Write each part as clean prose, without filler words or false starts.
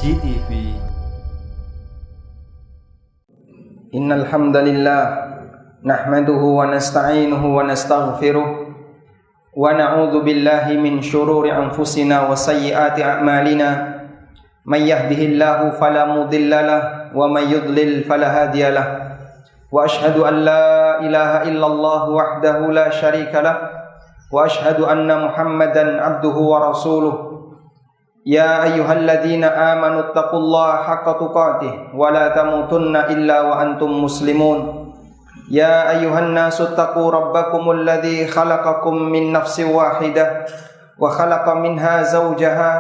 GTV. Innal hamdalillah nahmaduhu wa nasta'inuhu wa nastaghfiruh wa na'udzu billahi min shururi anfusina wa sayyiati a'malina. May yahdihillahu fala mudhillalah wa may yudlil fala hadiyalah. Wa ashhadu an la ilaha illallah wahdahu la syarikalah wa ashhadu anna Muhammadan abduhu wa rasuluh. Ya ayyuhalladzina amanu taqullaha haqqa tuqatih wa la tamutunna illa wa antum muslimun. Ya ayyuhan nasu taqu rabbakumul ladzi khalaqakum min nafsin wahidah wa khalaqa minha zawjaha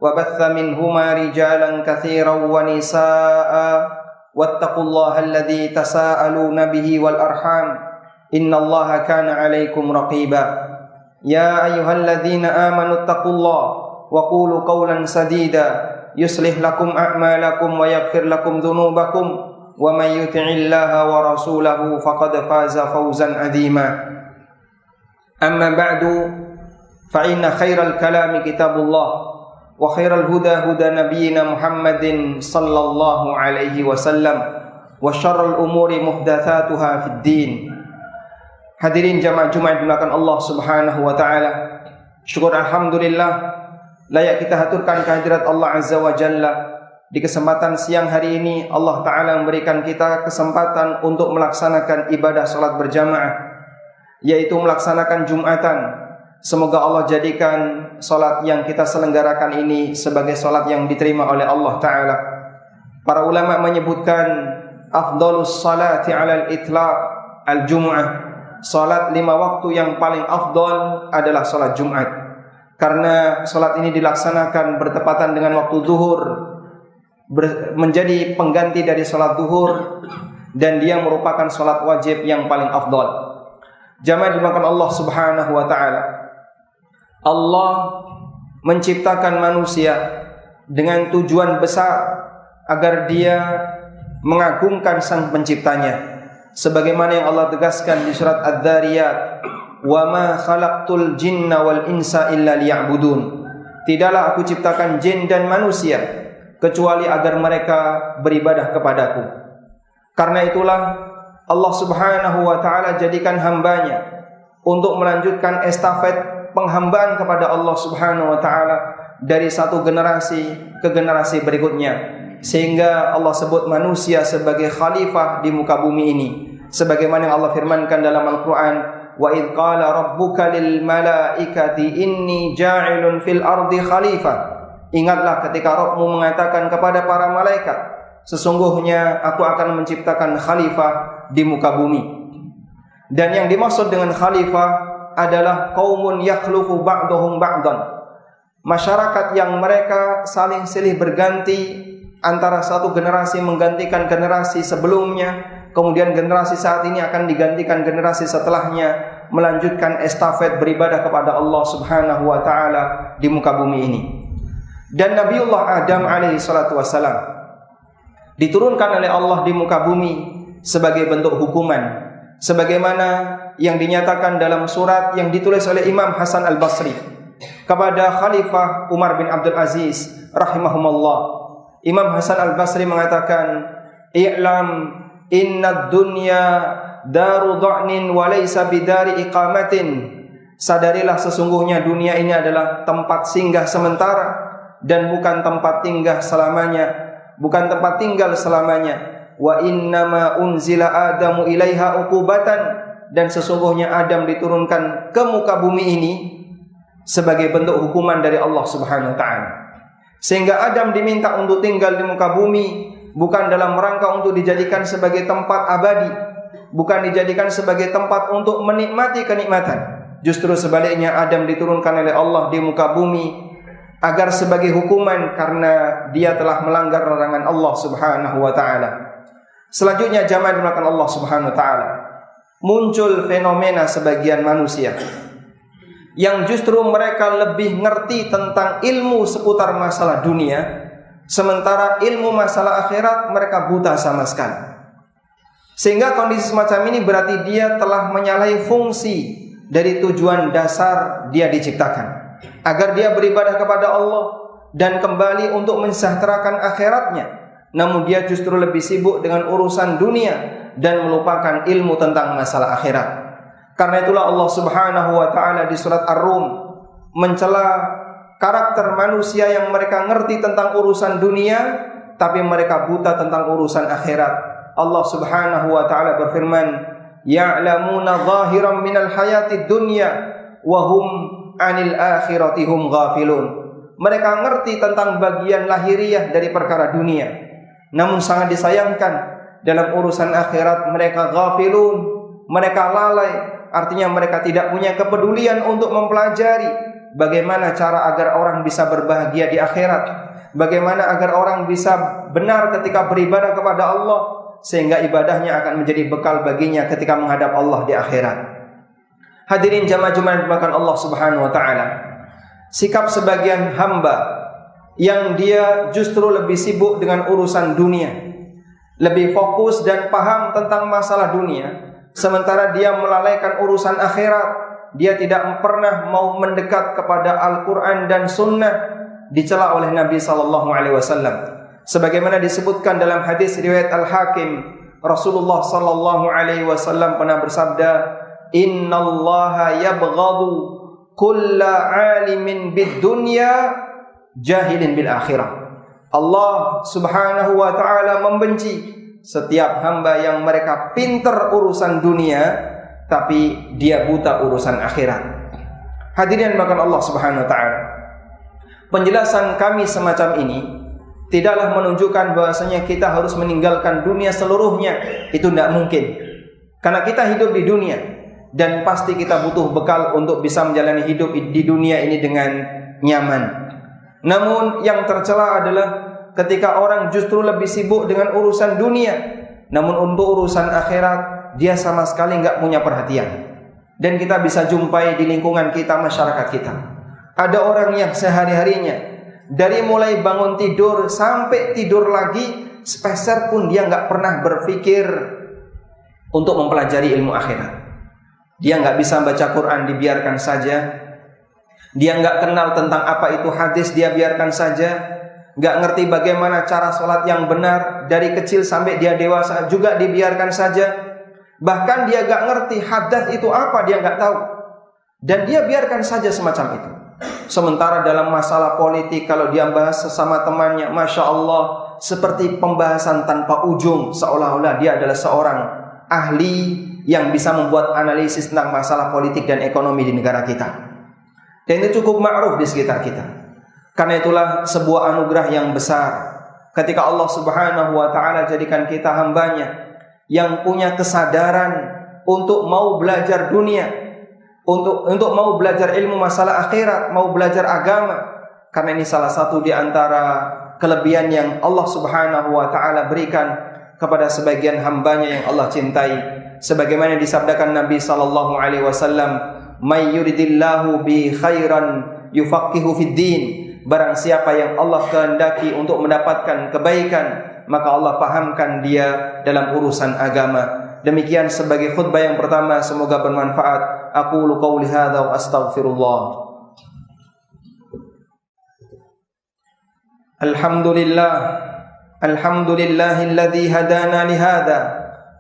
wa batha minhuma rijalan katsiran wa nisaa'a wattaqullaha alladzi tasaaluna bihi wal arham innallaha kana 'alaikum raqiba. Ya ayyuhalladzina amanu taqullaha wa qulu qawlan sadida yuslih lakum a'malakum wa yaghfir lakum dhunubakum wa may yuti'illaha wa rasulahu faqad faza fawzan 'azima. Amma ba'du, fa inna khairal kalami kitabullah wa khairal huda huda nabiyyina Muhammadin sallallahu alaihi wasallam wa syarrul umuri muhdatsatuha fid din. Hadirin jamaah Jumat dimuliakan Allah Subhanahu wa taala. Syukur alhamdulillah layak kita haturkan kehadirat Allah Azza wa Jalla. Di kesempatan siang hari ini Allah Ta'ala memberikan kita kesempatan untuk melaksanakan ibadah salat berjamaah, yaitu melaksanakan Jumatan. Semoga Allah jadikan salat yang kita selenggarakan ini sebagai salat yang diterima oleh Allah Ta'ala. Para ulama menyebutkan afdalus salati alal itlaq al-jum'ah. Salat 5 waktu yang paling afdal adalah salat Jumat. Karena salat ini dilaksanakan bertepatan dengan waktu zuhur, menjadi pengganti dari salat zuhur, dan dia merupakan salat wajib yang paling afdal. Jamaah dimuliakan Allah Subhanahu wa taala. Allah menciptakan manusia dengan tujuan besar agar dia mengagungkan sang penciptanya. Sebagaimana yang Allah tegaskan di surat Adz-Dzariyat, wa ma khalaqtul jinna wal insa illa liya'budun. Tidaklah aku ciptakan jin dan manusia kecuali agar mereka beribadah kepadaku. Karena itulah Allah Subhanahu wa taala jadikan hambanya untuk melanjutkan estafet penghambaan kepada Allah Subhanahu wa taala dari satu generasi ke generasi berikutnya, sehingga Allah sebut manusia sebagai khalifah di muka bumi ini. Sebagaimana yang Allah firmankan dalam Al-Qur'an, wa idh qala rabbuka lil malaikati inni ja'ilun fil ardi khalifah. Ingatlah ketika Rabbmu mengatakan kepada para malaikat, sesungguhnya aku akan menciptakan khalifah di muka bumi. Dan yang dimaksud dengan khalifah adalah qaumun yakhlufu ba'dhum ba'dan. Masyarakat yang mereka saling silih berganti, antara satu generasi menggantikan generasi sebelumnya, kemudian generasi saat ini akan digantikan generasi setelahnya, melanjutkan estafet beribadah kepada Allah Subhanahu wa taala di muka bumi ini. Dan Nabiullah Adam alaihi salatu wassalam diturunkan oleh Allah di muka bumi sebagai bentuk hukuman, sebagaimana yang dinyatakan dalam surat yang ditulis oleh Imam Hasan Al-Basri kepada Khalifah Umar bin Abdul Aziz rahimahumullah. Imam Hasan Al-Basri mengatakan, "I'lam inna dunya daru dha'nin wa laysa bidari iqamatin." Sadarilah sesungguhnya dunia ini adalah tempat singgah sementara dan bukan tempat tinggal selamanya, bukan tempat tinggal selamanya. Wa innama unzila Adamu ilaiha uqubatan, dan sesungguhnya Adam diturunkan ke muka bumi ini sebagai bentuk hukuman dari Allah Subhanahu wa taala. Sehingga Adam diminta untuk tinggal di muka bumi bukan dalam rangka untuk dijadikan sebagai tempat abadi, bukan dijadikan sebagai tempat untuk menikmati kenikmatan. Justru sebaliknya, Adam diturunkan oleh Allah di muka bumi agar sebagai hukuman karena dia telah melanggar larangan Allah Subhanahu wa taala. Selanjutnya, jamaah dimuliakan Allah Subhanahu wa taala, muncul fenomena sebagian manusia yang justru mereka lebih ngerti tentang ilmu seputar masalah dunia, sementara ilmu masalah akhirat mereka buta sama sekali. Sehingga kondisi semacam ini berarti dia telah menyalahi fungsi dari tujuan dasar dia diciptakan, agar dia beribadah kepada Allah dan kembali untuk mensejahterakan akhiratnya, namun dia justru lebih sibuk dengan urusan dunia dan melupakan ilmu tentang masalah akhirat. Karena itulah Allah Subhanahu wa taala di surat Ar-Rum mencela karakter manusia yang mereka ngerti tentang urusan dunia tapi mereka buta tentang urusan akhirat. Allah Subhanahu wa taala berfirman, "Ya'lamuna zahiran minal hayatid dunya wa hum 'anil akhirati hum ghafilun." Mereka ngerti tentang bagian lahiriah dari perkara dunia, namun sangat disayangkan dalam urusan akhirat mereka ghafilun, mereka lalai. Artinya mereka tidak punya kepedulian untuk mempelajari bagaimana cara agar orang bisa berbahagia di akhirat, bagaimana agar orang bisa benar ketika beribadah kepada Allah, sehingga ibadahnya akan menjadi bekal baginya ketika menghadap Allah di akhirat. Hadirin jamaah Jumat dimakan Allah Subhanahu wa taala. Sikap sebagian hamba yang dia justru lebih sibuk dengan urusan dunia, lebih fokus dan paham tentang masalah dunia, sementara dia melalaikan urusan akhirat. Dia tidak pernah mau mendekat kepada Al-Quran dan Sunnah, dicela oleh Nabi SAW. Sebagaimana disebutkan dalam hadis riwayat Al-Hakim, Rasulullah SAW pernah bersabda, "Innallaha yabghadu kulla alimin bid dunya jahilin bil akhirah." Allah Subhanahu wa taala membenci setiap hamba yang mereka pintar urusan dunia tapi dia buta urusan akhirat. Hadirin makan Allah Subhanahu wa taala. Penjelasan kami semacam ini tidaklah menunjukkan bahwasanya kita harus meninggalkan dunia seluruhnya. Itu tidak mungkin. Karena kita hidup di dunia dan pasti kita butuh bekal untuk bisa menjalani hidup di dunia ini dengan nyaman. Namun yang tercela adalah ketika orang justru lebih sibuk dengan urusan dunia, namun untuk urusan akhirat dia sama sekali nggak punya perhatian. Dan kita bisa jumpai di lingkungan kita, masyarakat kita, ada orang yang sehari-harinya dari mulai bangun tidur sampai tidur lagi, sepeser pun dia nggak pernah berpikir untuk mempelajari ilmu akhirat. Dia nggak bisa baca Quran, dibiarkan saja. Dia nggak kenal tentang apa itu hadis, dia biarkan saja. Nggak ngerti bagaimana cara sholat yang benar, dari kecil sampai dia dewasa juga dibiarkan saja. Bahkan dia nggak ngerti hadas itu apa, dia nggak tahu, dan dia biarkan saja semacam itu. Sementara dalam masalah politik, kalau dia bahas sesama temannya, Masya Allah, seperti pembahasan tanpa ujung, seolah-olah dia adalah seorang ahli yang bisa membuat analisis tentang masalah politik dan ekonomi di negara kita. Dan itu cukup ma'ruf di sekitar kita. Karena itulah sebuah anugerah yang besar ketika Allah Subhanahu wa taala jadikan kita hambanya yang punya kesadaran untuk mau belajar dunia, untuk mau belajar ilmu masalah akhirat, mau belajar agama. Karena ini salah satu di antara kelebihan yang Allah Subhanahu wa taala berikan kepada sebagian hambanya yang Allah cintai. Sebagaimana disabdakan Nabi sallallahu alaihi wasallam, "May yuridillahu bi khairan yufaqihu fid din." Barang siapa yang Allah kehendaki untuk mendapatkan kebaikan, maka Allah pahamkan dia dalam urusan agama. Demikian sebagai khutbah yang pertama, semoga bermanfaat. Aqulu qauli hadza wa astaghfirullah. Alhamdulillah, alhamdulillahilladzi hadana li hadza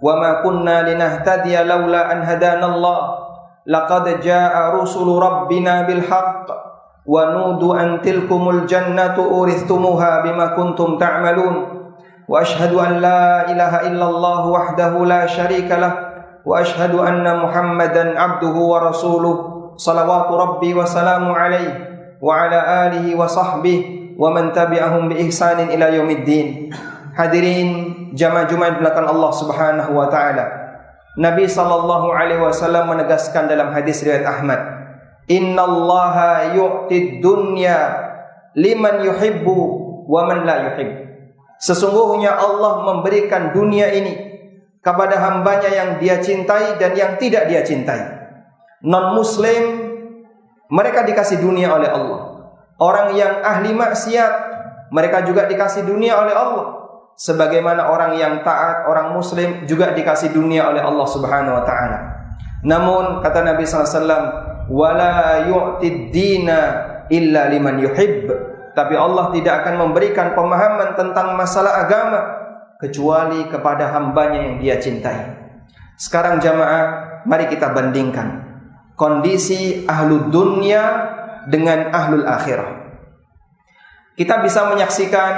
wa ma kunna linahtadiya laula an hadana Allah. Laqad jaa'a rusulu rabbina bil haqq wa nudu an tilkumul jannatu urithumuha bima kuntum ta'malun. Wa ashhadu an la ilaha illallah wahdahu la syarika lah wa ashhadu anna Muhammadan abduhu wa rasuluh salawatu rabbi wa salamu alaihi wa ala alihi wa sahbihi wa man tabi'ahum bi ihsanin ila yaumiddin. Hadirin jamaah Jumat belakang Allah Subhanahu wa taala. Nabi sallallahu alaihi wasallam menegaskan dalam hadis riwayat Ahmad, "Innallaha yu'tid dunya liman yuhibbu wa man la yuhibbu." Sesungguhnya Allah memberikan dunia ini kepada hambanya yang dia cintai dan yang tidak dia cintai. Non-muslim mereka dikasih dunia oleh Allah. Orang yang ahli maksiat mereka juga dikasih dunia oleh Allah. Sebagaimana orang yang taat, orang muslim juga dikasih dunia oleh Allah Subhanahu wa taala. Namun kata Nabi sallallahu alaihi wasallam, "Wala yu'tid dina illa liman yuhibb." tapi Allah tidak akan memberikan pemahaman tentang masalah agama kecuali kepada hambanya yang Dia cintai. Sekarang jamaah, mari kita bandingkan kondisi ahlud dunya dengan ahlul akhirah. Kita bisa menyaksikan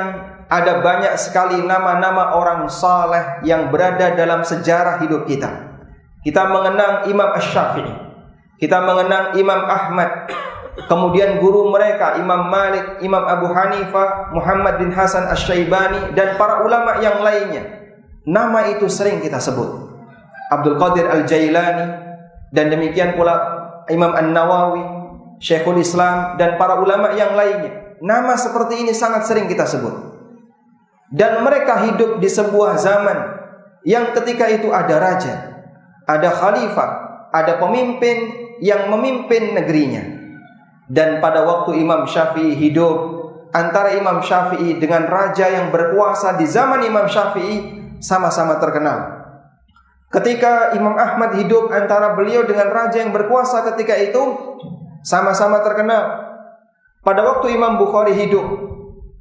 ada banyak sekali nama-nama orang saleh yang berada dalam sejarah hidup kita. Kita mengenang Imam Asy-Syafi'i, kita mengenang Imam Ahmad, kemudian guru mereka Imam Malik, Imam Abu Hanifah, Muhammad bin Hasan Asy-Syaibani, dan para ulama yang lainnya. Nama itu sering kita sebut. Abdul Qadir Al-Jailani, dan demikian pula Imam An-Nawawi, Syekhul Islam, dan para ulama yang lainnya. Nama seperti ini sangat sering kita sebut. Dan mereka hidup di sebuah zaman yang ketika itu ada raja, ada khalifah, ada pemimpin yang memimpin negerinya. Dan pada waktu Imam Syafi'i hidup, antara Imam Syafi'i dengan raja yang berkuasa di zaman Imam Syafi'i sama-sama terkenal. Ketika Imam Ahmad hidup, antara beliau dengan raja yang berkuasa ketika itu sama-sama terkenal. Pada waktu Imam Bukhari hidup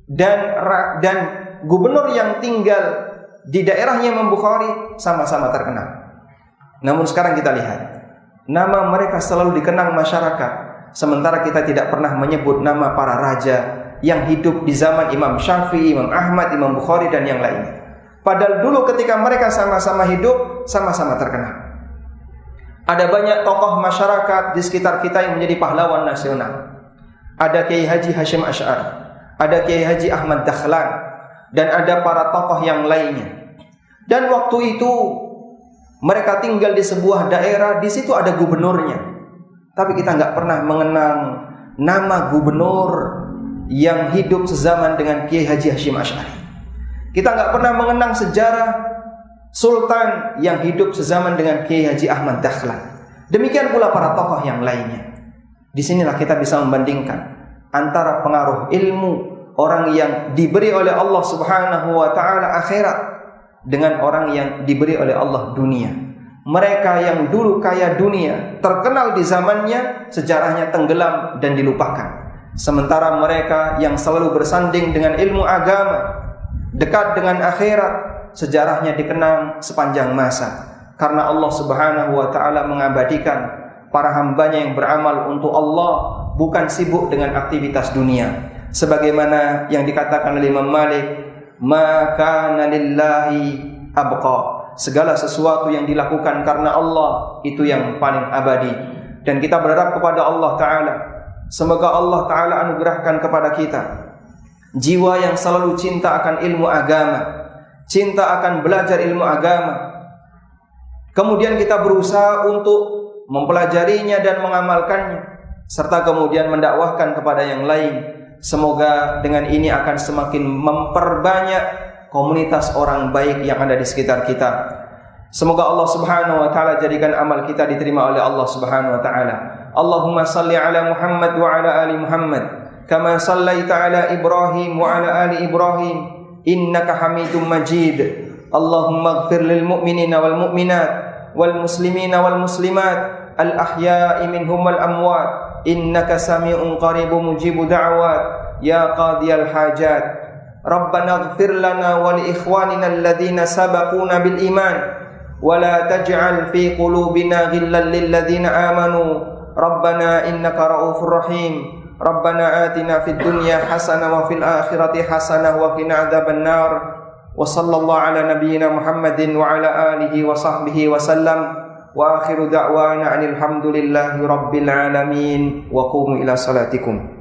dan gubernur yang tinggal di daerahnya Imam Bukhari sama-sama terkenal. Namun sekarang kita lihat, nama mereka selalu dikenang masyarakat, sementara kita tidak pernah menyebut nama para raja yang hidup di zaman Imam Syafi'i, Imam Ahmad, Imam Bukhari, dan yang lainnya. Padahal dulu ketika mereka sama-sama hidup, sama-sama terkenal. Ada banyak tokoh masyarakat di sekitar kita yang menjadi pahlawan nasional. Ada Kiai Haji Hasyim Asy'ari, ada Kiai Haji Ahmad Dahlan, dan ada para tokoh yang lainnya. Dan waktu itu mereka tinggal di sebuah daerah, di situ ada gubernurnya. Tapi kita nggak pernah mengenang nama gubernur yang hidup sezaman dengan Kiai Haji Hasyim Asy'ari. Kita nggak pernah mengenang sejarah sultan yang hidup sezaman dengan Kiai Haji Ahmad Dahlan. Demikian pula para tokoh yang lainnya. Disinilah kita bisa membandingkan antara pengaruh ilmu orang yang diberi oleh Allah Subhanahu wa Ta'ala akhirat dengan orang yang diberi oleh Allah dunia. Mereka yang dulu kaya dunia, terkenal di zamannya, sejarahnya tenggelam dan dilupakan. Sementara mereka yang selalu bersanding dengan ilmu agama, dekat dengan akhirat, sejarahnya dikenang sepanjang masa. Karena Allah Subhanahu wa Ta'ala mengabadikan para hambanya yang beramal untuk Allah, bukan sibuk dengan aktivitas dunia. Sebagaimana yang dikatakan oleh Imam Malik, "Ma kana lillahi abqa." Segala sesuatu yang dilakukan karena Allah itu yang paling abadi. Dan kita berharap kepada Allah Ta'ala, semoga Allah Ta'ala anugerahkan kepada kita jiwa yang selalu cinta akan ilmu agama, cinta akan belajar ilmu agama. Kemudian kita berusaha untuk mempelajarinya dan mengamalkannya, serta kemudian mendakwahkan kepada yang lain. Semoga dengan ini akan semakin memperbanyak komunitas orang baik yang ada di sekitar kita. Semoga Allah Subhanahu wa Ta'ala jadikan amal kita diterima oleh Allah Subhanahu wa Ta'ala. Allahumma salli ala Muhammad wa ala ali Muhammad kama sallaita ala Ibrahim wa ala ali Ibrahim innaka Hamidum Majid. Allahumma ighfir lil mu'minina wal mu'minat wal muslimina wal muslimat al ahya'i minhum wal amwat innaka sami'un qaribun mujibu da'wat ya qadiyal hajat. Rabbana ighfir lana wa li ikhwanina alladhina sabaquna bil iman wa la taj'al fi qulubina ghillan lil ladzina amanu Rabbana innaka ra'ufur rahim. Rabbana atina fid dunya hasanah wa fil akhirati hasanah wa qina adzabannar. Wa sallallahu ala nabiyyina Muhammadin wa ala alihi wa sahbihi wa sallam. Wa akhiru da'wana anil hamdulillahi rabbil alamin. Wa qumu ila salatikum.